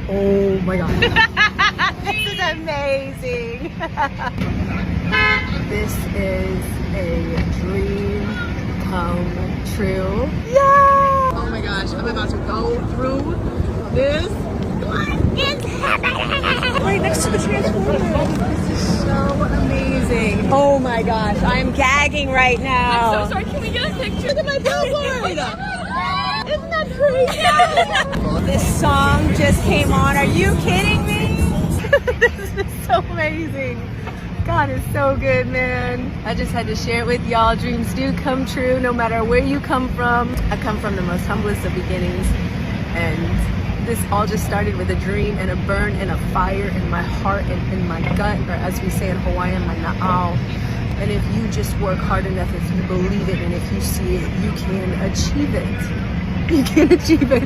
Oh my god. This is amazing. This is a dream come true. Yeah! Oh my gosh, I'm about to go through this. What is happening? Right next to the transformer. This is so amazing. Oh my gosh, I'm gagging right now. I'm so sorry, can we get a picture? Look at my billboard. Isn't that crazy? This song just came on. Are you kidding me? This is so amazing. God is so good, man. I just had to share it with y'all. Dreams do come true no matter where you come from. I come from the most humblest of beginnings, and this all just started with a dream and a burn and a fire in my heart and in my gut, or as we say in Hawaiian, my na'au. And if you just work hard enough, if you believe it, and if you see it, you can achieve it. You can achieve it.